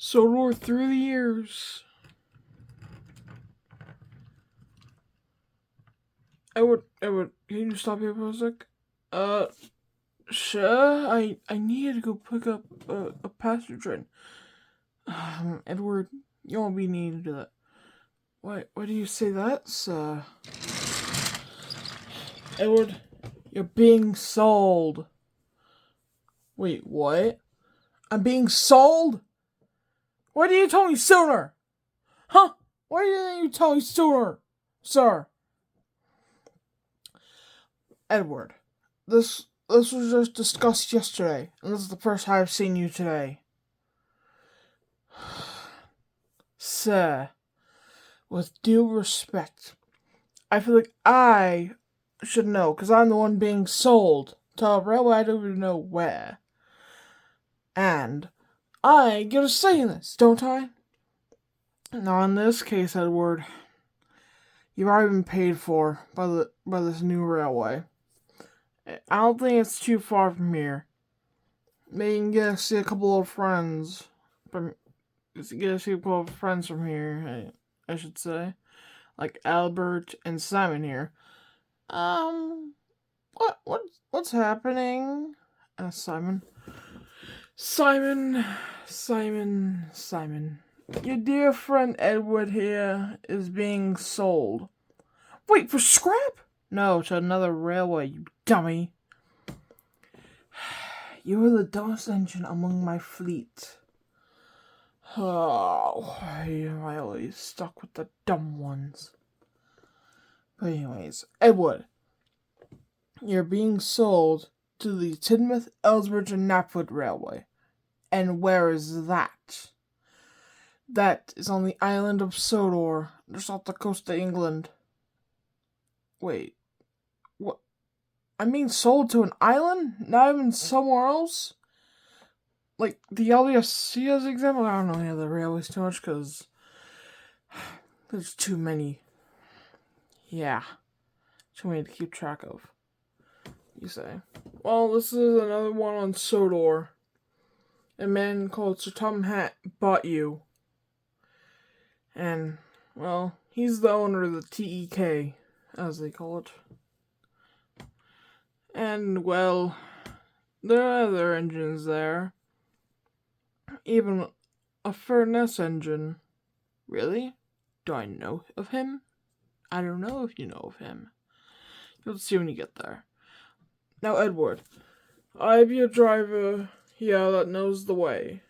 Sodor through the years. Edward, can you stop here for a sec? Sure. I needed to go pick up a passenger train. Edward, you won't be needing to do that. Why do you say that, sir? Edward, you're being sold. Wait, what? I'm being sold? Why didn't you tell me sooner? Huh? Why didn't you tell me sooner, sir? Edward, this was just discussed yesterday, and this is the first time I've seen you today. Sir, with due respect, I feel like I should know, because I'm the one being sold to a railway I don't even know where. And I get a say in this, don't I? Now, in this case, Edward, you've already been paid for by this new railway. I don't think it's too far from here. Maybe you can get to see a couple of friends from here. I should say, like Albert and Simon here. What's happening? Simon. Your dear friend Edward here is being sold. Wait, for scrap? No, to another railway, you dummy. You are the dumbest engine among my fleet. Oh, I always stuck with the dumb ones. But anyways, Edward, you're being sold to the Tidmouth, Ellsbridge, and Knapwood Railway. And where is that? That is on the island of Sodor, just off the coast of England. Wait, what? I'm being sold to an island? Not even somewhere else? Like the LDSC as an example? I don't know any other railways too much because there's too many. Yeah, too many to keep track of, you say. Well, this is another one on Sodor. A man called Sir Tom Hat bought you. And, well, he's the owner of the T.E.K, as they call it. And, well, there are other engines there. Even a furnace engine. Really? Do I know of him? I don't know if you know of him. You'll see when you get there. Now, Edward, I have your driver here that knows the way.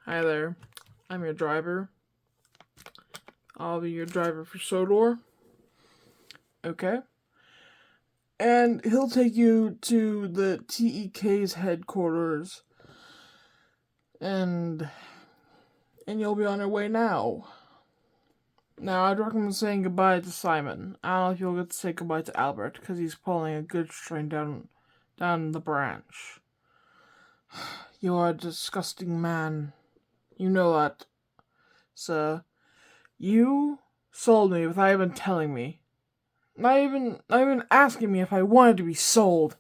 Hi there. I'm your driver. I'll be your driver for Sodor. Okay. And he'll take you to the T.E.K's headquarters. And you'll be on your way now. Now, I'd recommend saying goodbye to Simon. I don't know if you'll get to say goodbye to Albert, because he's pulling a goods train down the branch. You are a disgusting man. You know that, sir. You sold me without even telling me. Not even asking me if I wanted to be sold.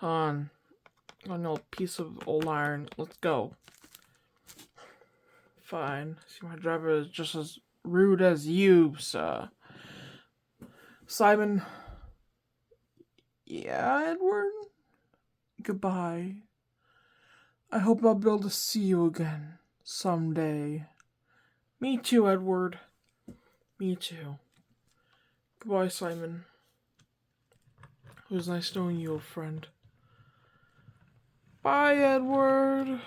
On an old piece of old iron. Let's go. Fine. See, my driver is just as rude as you, sir. Simon. Yeah, Edward? Goodbye. I hope I'll be able to see you again someday. Me too, Edward. Me too. Goodbye, Simon. It was nice knowing you, old friend. Bye, Edward.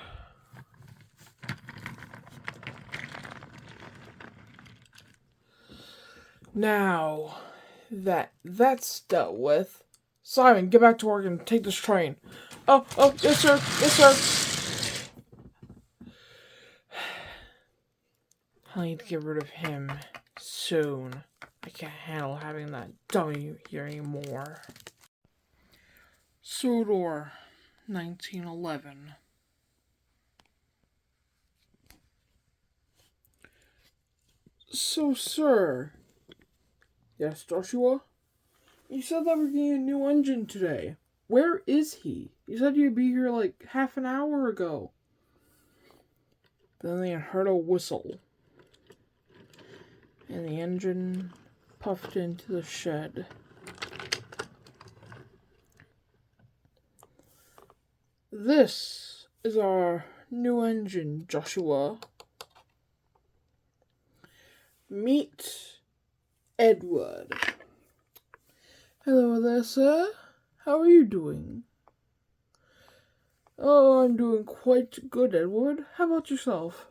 Now that that's dealt with, Simon, get back to work and take this train. Oh, yes, sir. Yes, sir. I need to get rid of him soon. I can't handle having that dummy here anymore. Sodor, 1911. So, sir. Yes, Joshua? You said that we're getting a new engine today. Where is he? You said you'd be here like half an hour ago. Then they heard a whistle, and the engine puffed into the shed. This is our new engine, Joshua. Meet Edward. Hello there, sir. How are you doing? Oh, I'm doing quite good, Edward. How about yourself?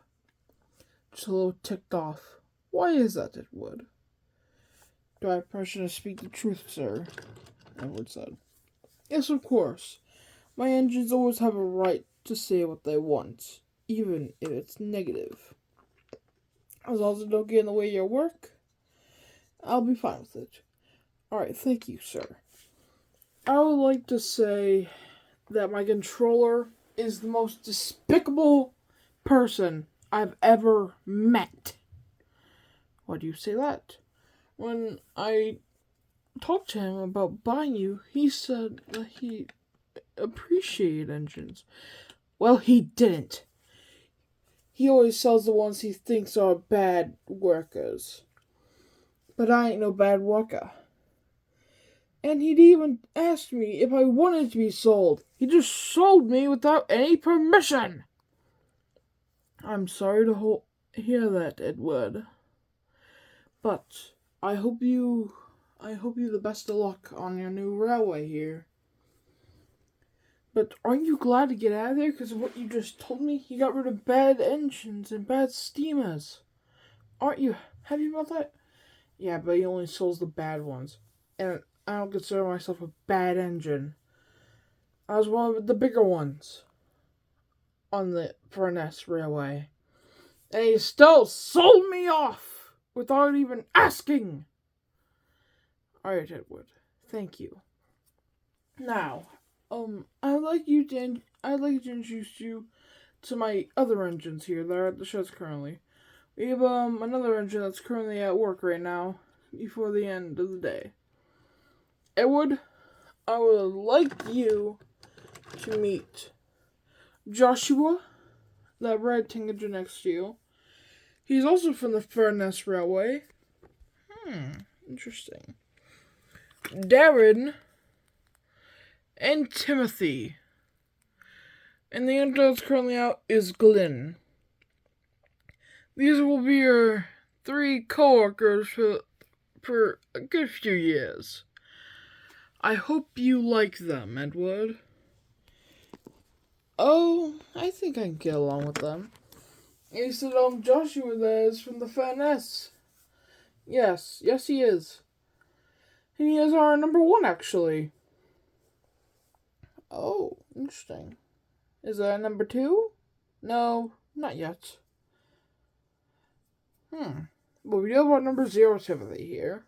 Just a little ticked off. Why is that, Edward? Do I have permission to speak the truth, sir? Edward said. Yes, of course. My engines always have a right to say what they want, even if it's negative. As long as it don't get in the way of your work, I'll be fine with it. Alright, thank you, sir. I would like to say that my controller is the most despicable person I've ever met. Why do you say that? When I talked to him about buying you, he said that he appreciated engines. Well, he didn't. He always sells the ones he thinks are bad workers. But I ain't no bad worker. And he'd even asked me if I wanted to be sold. He just sold me without any permission. I'm sorry to hear that, Edward. But I hope you the best of luck on your new railway here. But aren't you glad to get out of there because of what you just told me? You got rid of bad engines and bad steamers. Aren't you happy about that? Yeah, but he only sells the bad ones. And I don't consider myself a bad engine. I was one of the bigger ones on the Furness Railway. And he still sold me off without even asking. Alright, Edward. Thank you. Now, I'd like to introduce you to my other engines here that are at the sheds currently. We have another engine that's currently at work right now before the end of the day. Edward, I would like you to meet Joshua, that red engine next to you. He's also from the Furness Railway. Interesting. Darren and Timothy. And the engine that's currently out is Glenn. These will be your 3 co-workers for a good few years. I hope you like them, Edward. Oh, I think I can get along with them. He said, Joshua there is from the Furness. Yes, he is. And he is our number 1, actually. Oh, interesting. Is there a number 2? No, not yet. But we do have our number 0, Timothy, here.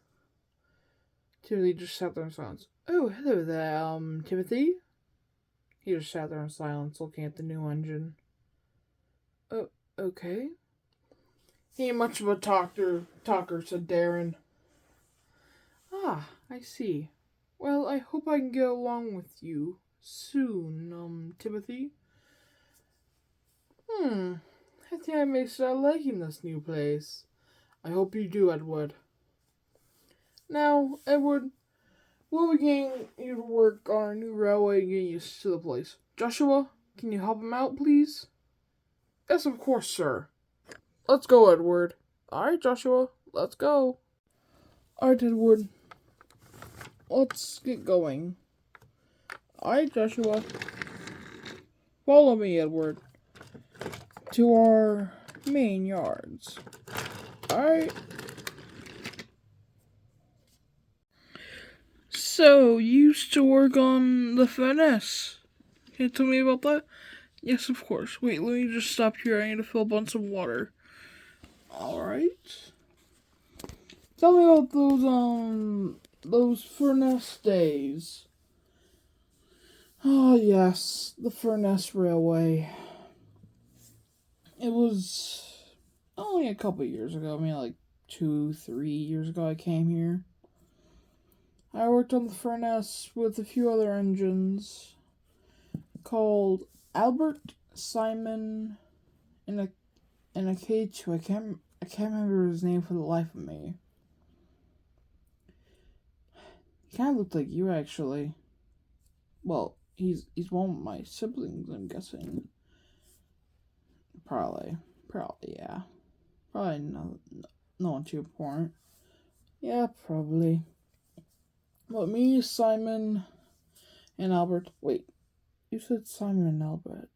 Timothy just sat there in silence. Oh, hello there, Timothy. He just sat there in silence, looking at the new engine. Oh, okay. He ain't much of a talker, said Darren. Ah, I see. Well, I hope I can get along with you soon, Timothy. I think I may start liking this new place. I hope you do, Edward. Now, Edward, we'll be getting you to work on our new railway and getting used to the place. Joshua, can you help him out, please? Yes, of course, sir. Let's go, Edward. Alright, Joshua, let's go. Alright, Edward. Let's get going. Alright, Joshua. Follow me, Edward. To our main yards. Alright. So, you used to work on the Furness. Can you tell me about that? Yes, of course. Wait, let me just stop here. I need to fill up on some water. Alright. Tell me about those Furness days. Oh, yes. The Furness Railway. It was only a couple years ago. I mean, like 2-3 years ago I came here. I worked on the furnace with a few other engines called Albert, Simon, and a K2. I can't remember his name for the life of me. He kind of looked like you, actually. Well, he's one of my siblings, I'm guessing. Probably, yeah. Probably no one too important. Yeah, probably. But me, Simon, and Albert. Wait, you said Simon and Albert.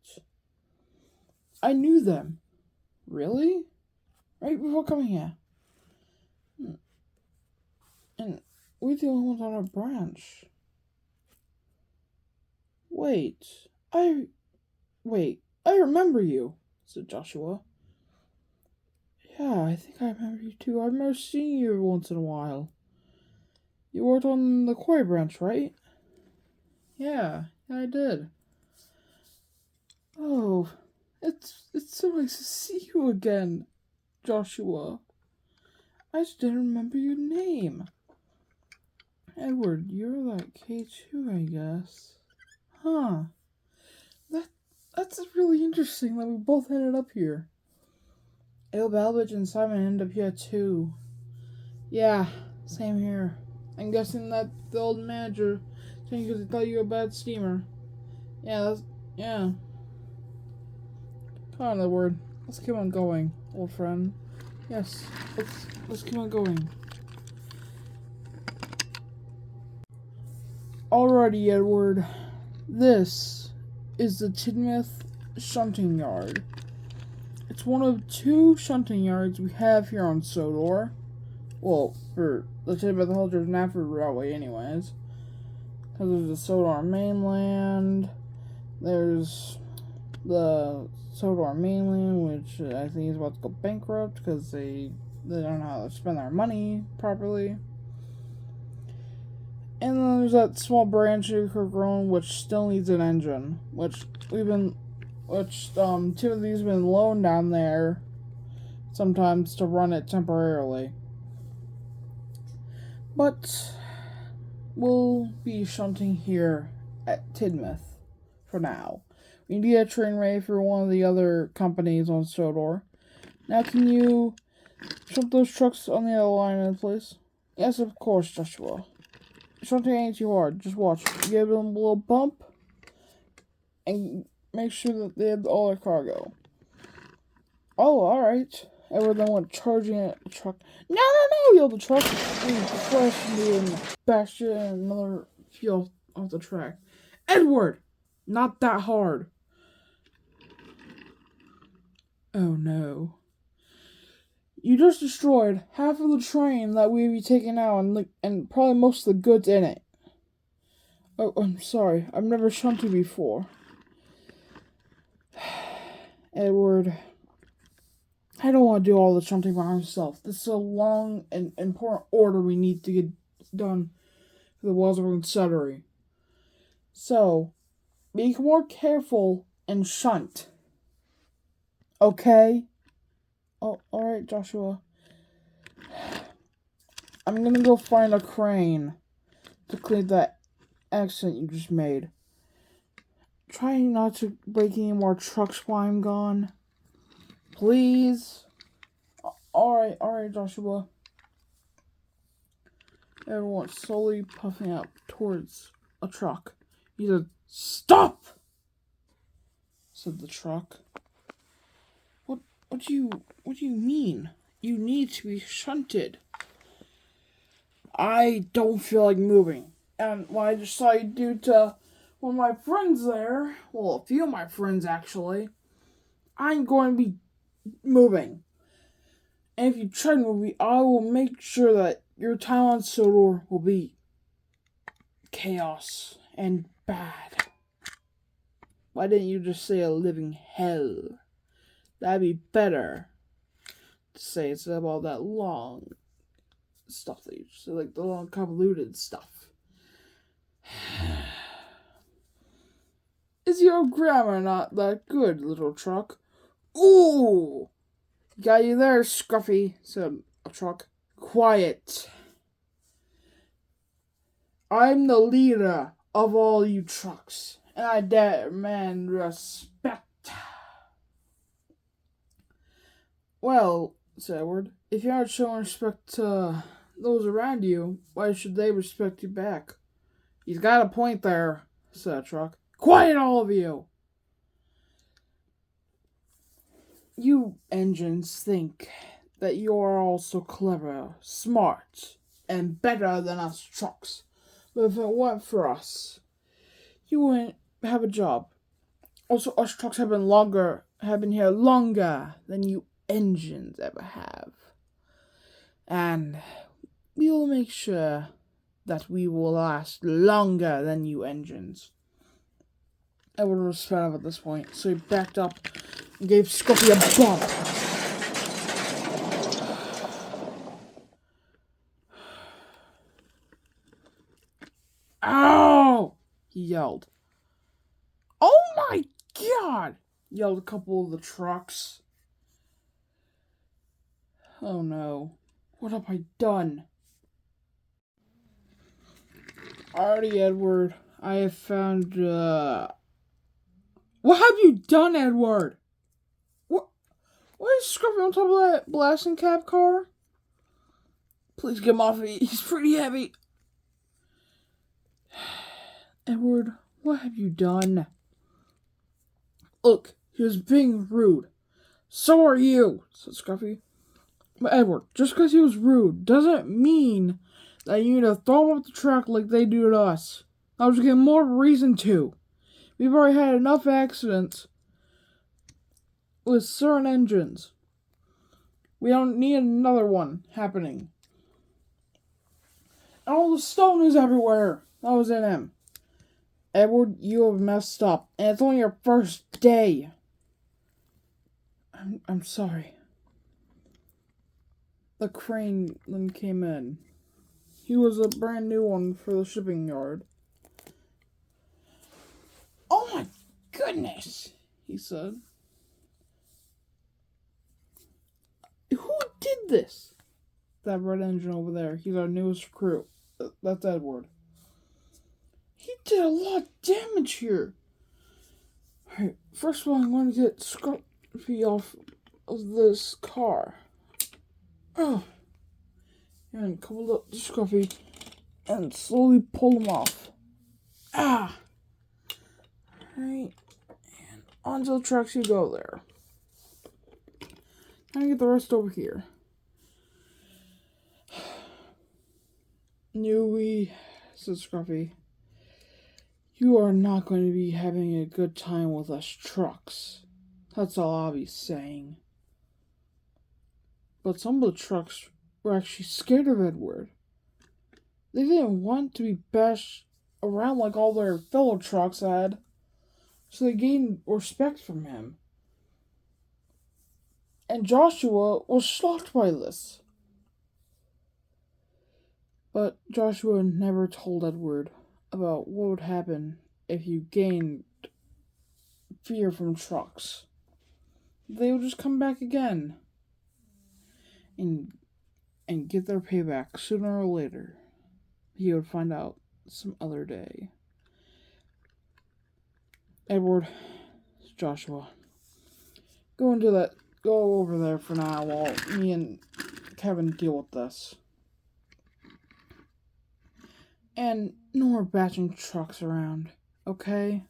I knew them. Really? Right before coming here. And we're the only ones on our branch. Wait, I remember you, said Joshua. Yeah, I think I remember you too. I remember seeing you once in a while. You worked on the quarry branch, right? Yeah, I did. Oh, it's so nice to see you again, Joshua. I just didn't remember your name. Edward, you're like K2, I guess. Huh. That's really interesting that we both ended up here. Albert and Simon ended up here too. Yeah, same here. I'm guessing that the old manager saying because he thought you were a bad steamer. Yeah. Come on, Edward. Let's keep on going, old friend. Yes, let's keep on going. Alrighty, Edward. This is the Tidmouth Shunting Yard. It's one of 2 shunting yards we have here on Sodor. Well, for the Tidmouth Halters Nafford Railway, anyways. Because there's the Sodor mainland. There's the Sodor mainland, which I think is about to go bankrupt because they don't know how to spend their 'money And then there's that small branch of grown which still needs an engine, which Timothy's been loaned down there sometimes to run it temporarily. But we'll be shunting here at Tidmouth for now. We need to get a train ready for one of the other companies on Sodor. Now, can you shunt those trucks on the other line, please? Yes, of course, Joshua. Shunting ain't too hard. Just watch. Give them a little bump and make sure that they have all their cargo. Oh, alright. Edward then went charging at the truck. No, yelled the truck. And crashed into and bashed it and another few off the track. Edward! Not that hard. Oh no. You just destroyed half of the train that we'd be taking out and probably most of the goods in it. Oh, I'm sorry. I've never shunted before. Edward, I don't want to do all the shunting by myself. This is a long and important order we need to get done for the Walsburg Suddery. So, be more careful and shunt. Okay? Oh, alright, Joshua. I'm gonna go find a crane to clean that accident you just made. Try not to break any more trucks while I'm gone. Please? Alright, Joshua. Everyone slowly puffing up towards a truck. He said, "Stop!" said the truck. What do you mean? You need to be shunted. I don't feel like moving. And what I decided due to one of my friends there, well, a few of my friends actually, I'm going to be moving. And if you try to move me, I will make sure that your time on Sodor will be chaos and bad. Why didn't you just say a living hell? That'd be better to say instead of all that long stuff that you just say, like the long convoluted stuff. Is your grammar not that good, little truck? Ooh! Got you there, Scruffy, said a truck. Quiet. I'm the leader of all you trucks, and I demand respect. Well, said Edward, if you aren't showing respect to those around you, why should they respect you back? He's got a point there, said a truck. Quiet, all of you! You engines think that you are all so clever, smart, and better than us trucks. But if it weren't for us, you wouldn't have a job. Also, us trucks have been here longer than you engines ever have. And we will make sure that we will last longer than you engines. Edward was fed up at this point, so he backed up and gave Scruffy a bump. Ow! He yelled. Oh my god! Yelled a couple of the trucks. Oh no. What have I done? Alrighty, Edward. I have found, What have you done, Edward? What is Scruffy on top of that blasting cap car? Please get him off me. He's pretty heavy. Edward, what have you done? Look, he was being rude. So are you, said Scruffy. But Edward, just because he was rude doesn't mean that you need to throw him off the track like they do to us. I was getting more reason to. We've already had enough accidents with certain engines. We don't need another one happening. And all the stone is everywhere. That was in him. Edward, you have messed up. And it's only your first day. I'm sorry. The crane then came in. He was a brand new one for the shipping yard. Oh my goodness, he said. Who did this? That red engine over there. He's our newest recruit. That's Edward. He did a lot of damage here. Alright, first of all, I'm going to get Scruffy off of this car. Oh. And couple up the Scruffy and slowly pull him off. Ah! Alright. And onto the tracks you go there. Now get the rest over here. Newey, said Scruffy, you are not going to be having a good time with us trucks. That's all I'll be saying. But some of the trucks were actually scared of Edward. They didn't want to be bashed around like all their fellow trucks had, so they gained respect from him. And Joshua was shocked by this. But Joshua never told Edward about what would happen if you gained fear from trucks. They would just come back again and get their payback sooner or later. He would find out some other day. Edward, Joshua, go over there for now while me and Kevin deal with this. And no more batching trucks around, okay?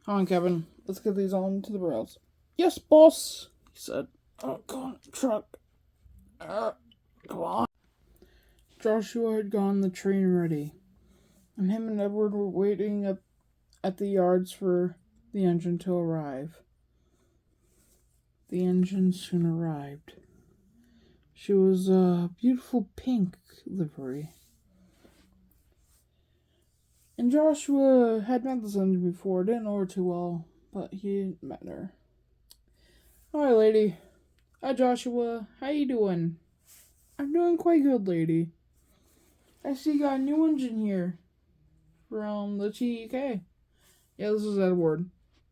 Come on, Kevin. Let's get these on to the rails. Yes, boss, he said. Oh, go on, truck. Come on. Joshua had gotten the train ready, and him and Edward were waiting at the yards for the engine to arrive. The engine soon arrived. She was a beautiful pink livery. And Joshua had met this engine before, didn't know her too well, but he met her. Hi, lady. Hi, Joshua. How you doing? I'm doing quite good, lady. I see you got a new engine here from the T.E.K. Yeah, this is Edward.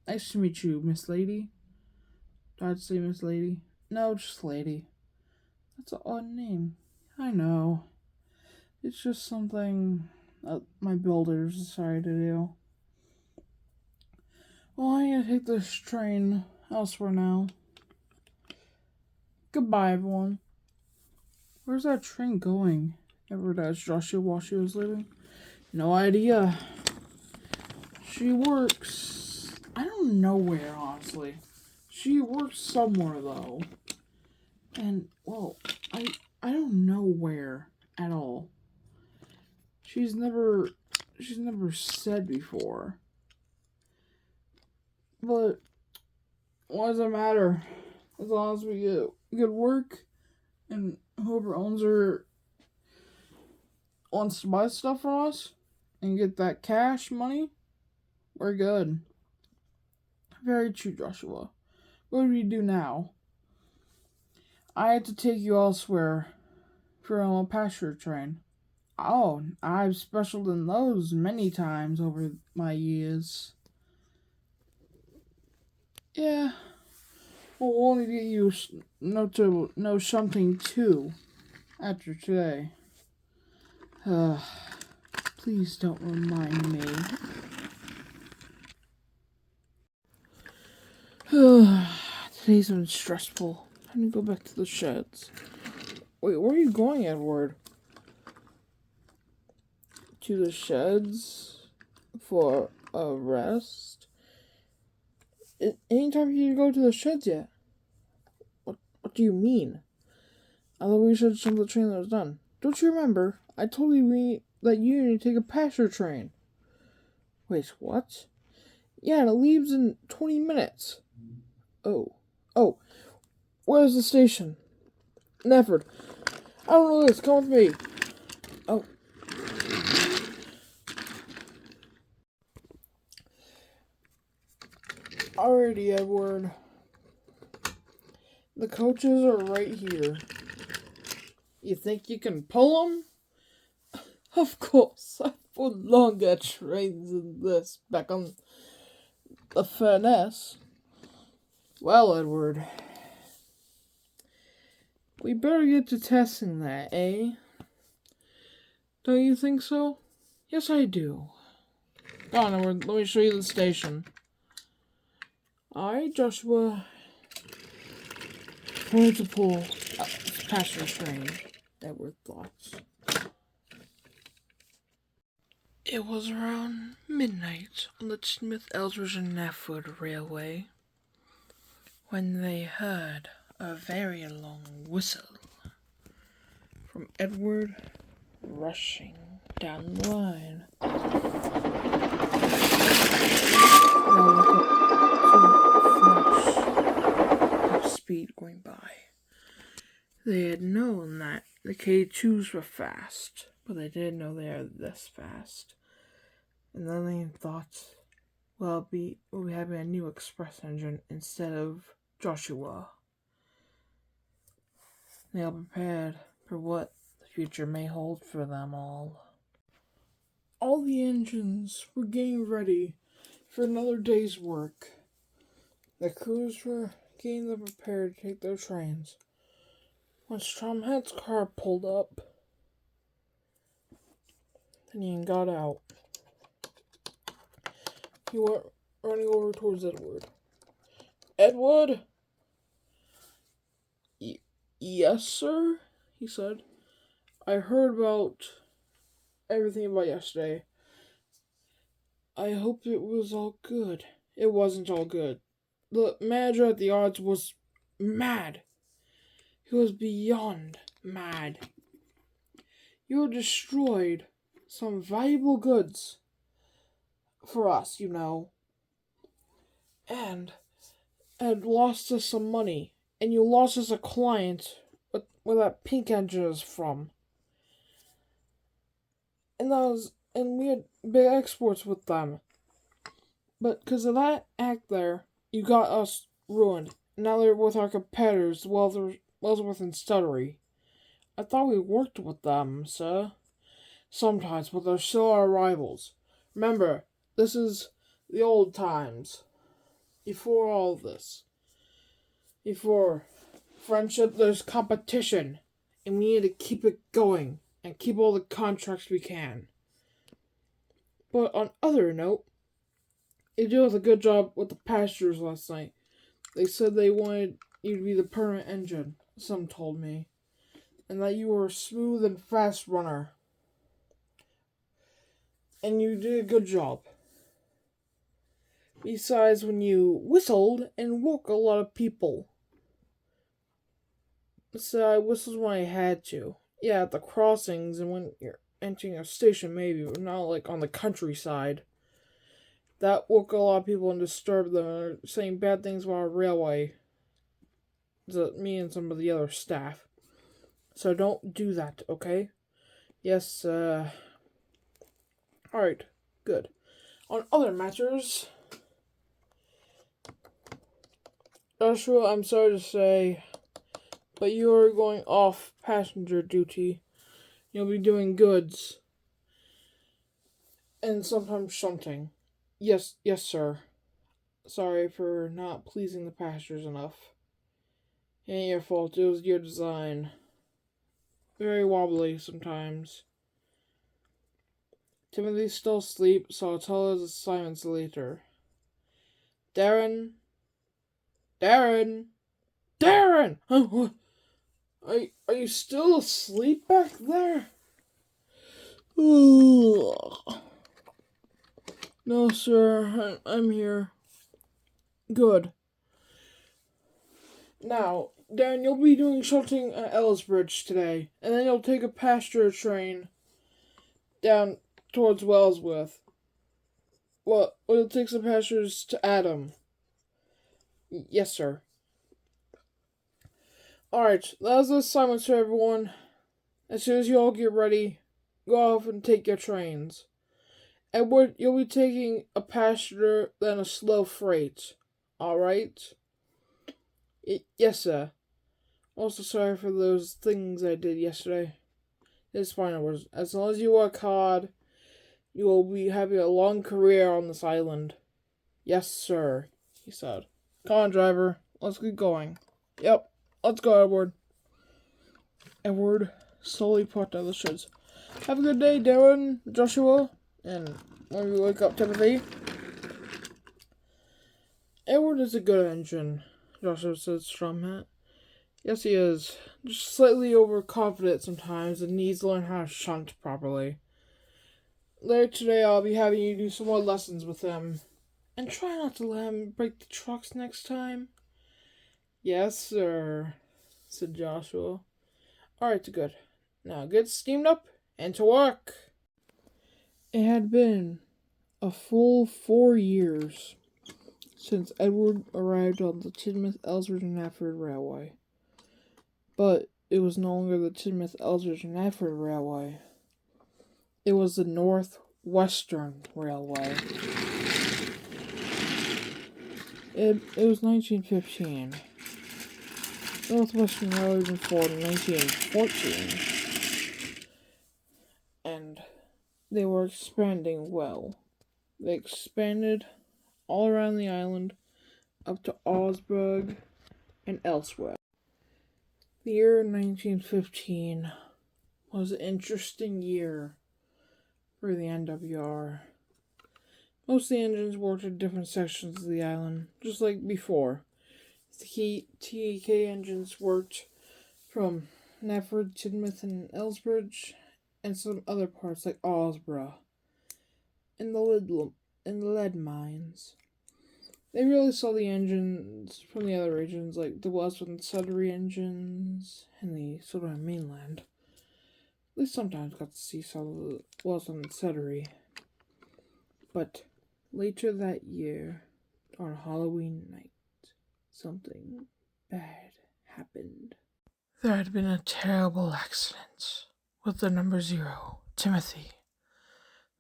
Nice to meet you, Miss Lady. Do I have to say Miss Lady? No, just Lady. That's an odd name. I know. It's just something that my builders decided to do. Well, I'm gonna take this train elsewhere now. Goodbye, everyone. Where's that train going? Ever asked Joshua while she was leaving. No idea. She works. I don't know where, honestly. She works somewhere though. And well, I don't know where at all. She's never said before. But what does it matter? As long as we get good work and whoever owns her wants to buy stuff from us and get that cash money, we're good. Very true, Joshua. What do we do now? I had to take you elsewhere for a passenger train. Oh, I've specialed in those many times over my years. Yeah. Well, we'll only get you to know something too after today. Please don't remind me. Today's been stressful. I need to go back to the sheds. Wait, where are you going, Edward? To the sheds for a rest? Anytime you go to the sheds yet? What do you mean? I thought we should jump the train that was done. Don't you remember? I told you that you need to take a passenger train. Wait, what? Yeah, and it leaves in 20 minutes. Oh, where's the station? Nefford. I don't know this. Come with me. Oh. Alrighty, Edward. The coaches are right here. You think you can pull them? Of course. I pulled longer trains than this back on the furnace. Well, Edward, we better get to testing that, eh? Don't you think so? Yes, I do. Go on, Edward. Let me show you the station. Alright, Joshua. Going to pull passenger train. Edward thoughts. It was around midnight on the Smith Ellsworth and Nafwood Railway when they heard a very long whistle from Edward rushing down the line. They all looked up to flash of speed going by. They had known that the K2s were fast, but they didn't know they were this fast. And then they thought, well, we'll be having a new express engine instead of Joshua. They all prepared for what the future may hold for them all. All the engines were getting ready for another day's work. The crews were getting them prepared to take their trains. When Stromhead's car pulled up, then he got out. He went running over towards Edward. Edward? Yes, sir? He said. I heard about everything about yesterday. I hope it was all good. It wasn't all good. The manager at the odds was mad. He was beyond mad. You destroyed some valuable goods for us, you know. And had lost us some money. And you lost us a client where that pink engine is from. And we had big exports with them. But because of that act there, you got us ruined. Now they're with our competitors, Wellsworth and Stuttery. I thought we worked with them, sir. Sometimes, but they're still our rivals. Remember, this is the old times. Before all this. Before friendship, there's competition. And we need to keep it going. And keep all the contracts we can. But on other note, you did a good job with the passengers last night. They said they wanted you to be the permanent engine, some told me, and that you were a smooth and fast runner. And you did a good job. Besides, when you whistled and woke a lot of people. So I whistled when I had to. Yeah, at the crossings and when you're entering a station, maybe, but not like on the countryside. That woke a lot of people and disturbed them, and saying bad things about our railway. Me and some of the other staff. So don't do that, okay? Yes, Alright, good. On other matters, Joshua, I'm sorry to say, but you are going off passenger duty. You'll be doing goods. And sometimes shunting. Yes, sir. Sorry for not pleasing the passengers enough. It ain't your fault, it was your design. Very wobbly sometimes. Timothy's still asleep, so I'll tell his assignments later. Darren! Oh, are you still asleep back there? No, sir, I'm here. Good. Now, Darren, you'll be doing shunting at Ellsbridge today, and then you'll take a passenger train down towards Wellsworth. Well, you'll take some passengers to Adam. Yes, sir. Alright, that's the assignments for everyone. As soon as you all get ready, go off and take your trains. Edward, you'll be taking a passenger, then a slow freight. Alright? Yes, sir. Also, sorry for those things I did yesterday. It's fine, Edward. As long as you work hard, you will be having a long career on this island. Yes, sir, he said. Come on, driver. Let's get going. Yep. Let's go, Edward. Edward slowly put down the sheds. Have a good day, Darren, Joshua, and when we wake up, Timothy. Edward is a good engine, Joshua said, Strumhat. Yes, he is. Just slightly overconfident sometimes and needs to learn how to shunt properly. Later today, I'll be having you do some more lessons with him. And try not to let him break the trucks next time. Yes, sir, said Joshua. Alright, good. Now get steamed up and to work. It had been a full 4 years since Edward arrived on the Tidmouth-Ellsworth-Knapford Railway. But it was no longer the Tidmouth-Ellsworth-Knapford Railway. It was the North-Western Railway. It was 1915. Northwestern Railway was formed in 1914. And they were expanding well. They expanded all around the island, up to Augsburg and elsewhere. The year 1915 was an interesting year for the NWR. Most of the engines worked at different sections of the island, just like before. The T.E.K engines worked from Knapford, Tidmouth, and Ellsbridge, and some other parts like Alsborough, and the lead mines. They really saw the engines from the other regions, like the West and Sodor engines, and the Sodor mainland. They sometimes got to see some of the West and Sodor. But later that year, on Halloween night, something bad happened. There had been a terrible accident with the number 0, Timothy.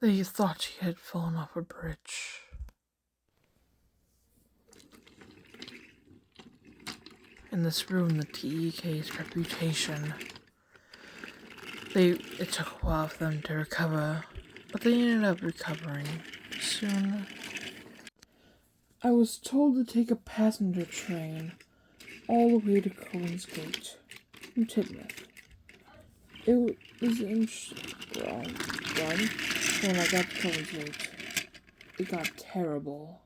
They thought he had fallen off a bridge. And this ruined the T.E.K's reputation. It took a while for them to recover, but they ended up recovering soon. I was told to take a passenger train all the way to Cohen's Gate from Tidmouth. It was interesting. Well, when I got to Collinsgate, it got terrible.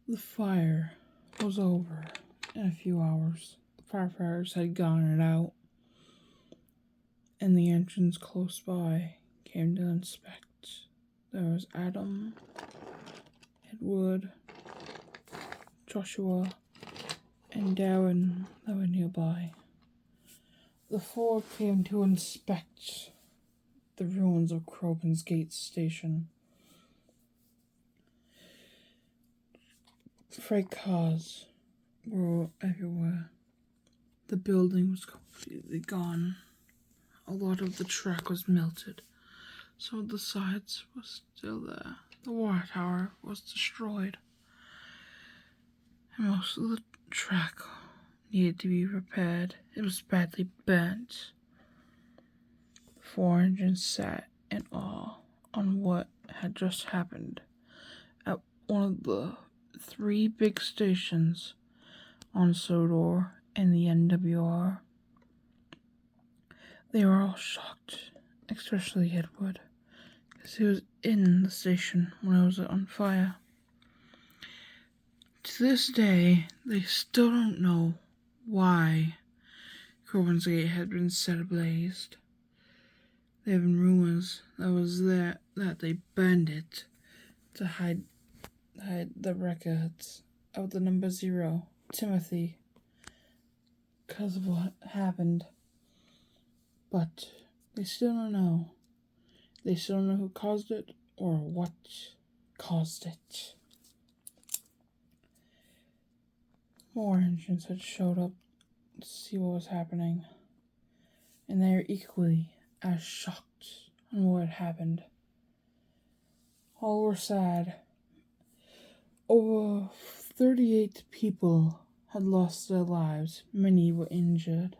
The fire was over in a few hours. The firefighters had gotten it out, and the engines close by came to inspect. There was Adam, Edward, Joshua, and Darren that were nearby. The four came to inspect the ruins of Crobin's Gate Station. Freight cars were everywhere. The building was completely gone. A lot of the track was melted. Some of the sides were still there. The water tower was destroyed. And most of the track needed to be repaired. It was badly bent. The four engines sat in awe on what had just happened at one of the 3 big stations on Sodor and the NWR. They were all shocked, especially Edward, because he was in the station when it was on fire. To this day, they still don't know why Crobin's Gate had been set ablaze. There have been rumors that they burned it to hide the records of the number 0, Timothy, because of what happened. But they still don't know. They still don't know who caused it or what caused it. More engines had showed up to see what was happening, and they are equally as shocked on what had happened. All were sad. Over 38 people had lost their lives. Many were injured.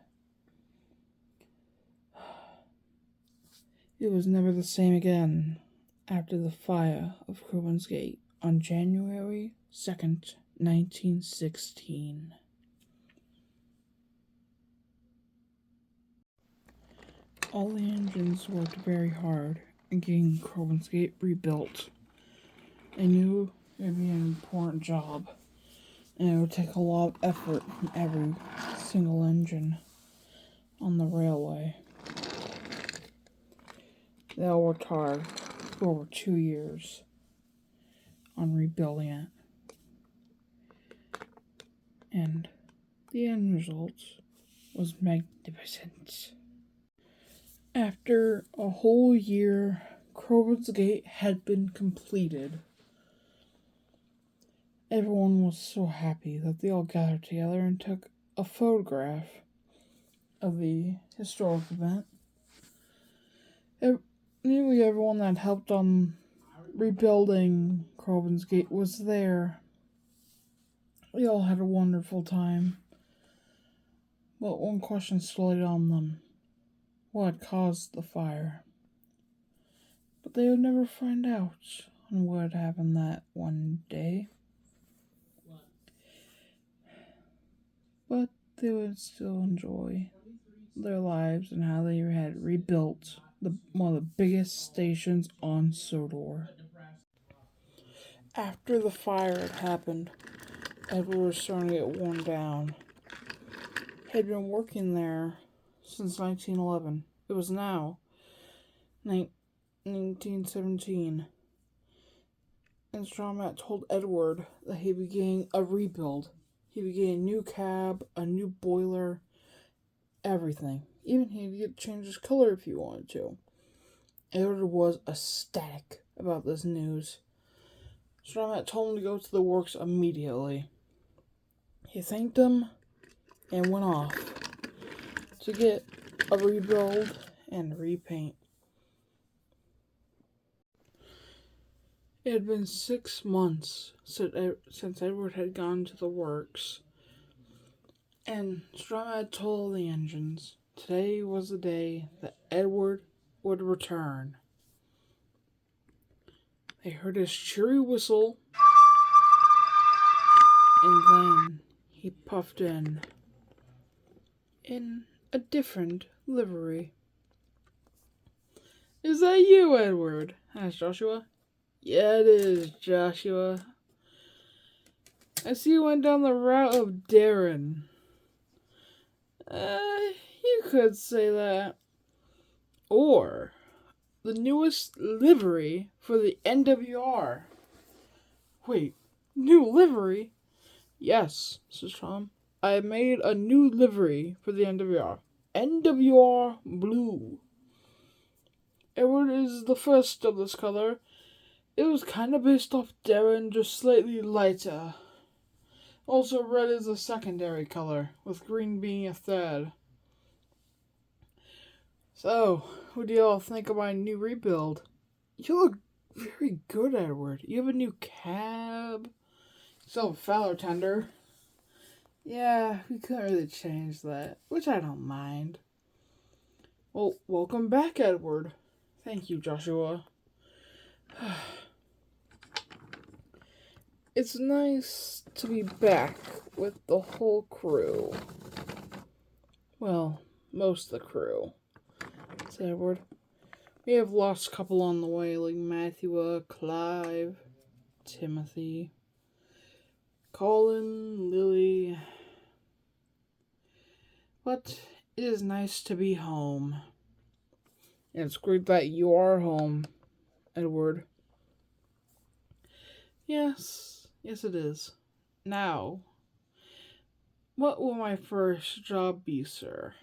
It was never the same again after the fire of Crobin's Gate on January 2nd, 1916. All the engines worked very hard in getting Crobin's Gate rebuilt. They knew it would be an important job, and it would take a lot of effort from every single engine on the railway. They all worked hard for over 2 years on rebuilding it. And the end result was magnificent. After a whole year, Crobin's Gate had been completed. Everyone was so happy that they all gathered together and took a photograph of the historic event. Nearly everyone that helped on rebuilding Crobin's Gate was there. We all had a wonderful time. But one question stayed on them. What caused the fire? But they would never find out on what had happened that one day. But they would still enjoy their lives and how they had rebuilt one of the biggest stations on Sodor. After the fire had happened, Edward was starting to get worn down. He had been working there since 1911. It was now 1917. And Strongmat told Edward that he'd be getting a rebuild. He'd be getting a new cab, a new boiler, everything. Even he'd get to change his color if he wanted to. Edward was ecstatic about this news. Strongmat told him to go to the works immediately. He thanked them and went off to get a rebuild and repaint. It had been 6 months since Edward had gone to the works, and Strum had told the engines today was the day that Edward would return. They heard his cheery whistle, and then he puffed in a different livery. "Is that you, Edward?" asked Joshua. "Yeah, it is, Joshua. I see you went down the route of Darren." You could say that. Or the newest livery for the NWR. "Wait, new livery?" "Yes," says Tom. "I made a new livery for the NWR. NWR Blue. Edward is the first of this color. It was kind of based off Darren, just slightly lighter. Also, red is a secondary color, with green being a third. So, what do you all think of my new rebuild?" "You look very good, Edward. You have a new cab. You still have a fallow tender." "Yeah, we couldn't really change that, which I don't mind." "Well, welcome back, Edward." "Thank you, Joshua." "It's nice to be back with the whole crew." "Well, most of the crew," said Edward. "We have lost a couple on the way, like Matthew, Clive, Timothy, Colin, Lily. But it is nice to be home." "And it's great that you are home, Edward." Yes, it is. Now, what will my first job be, sir?"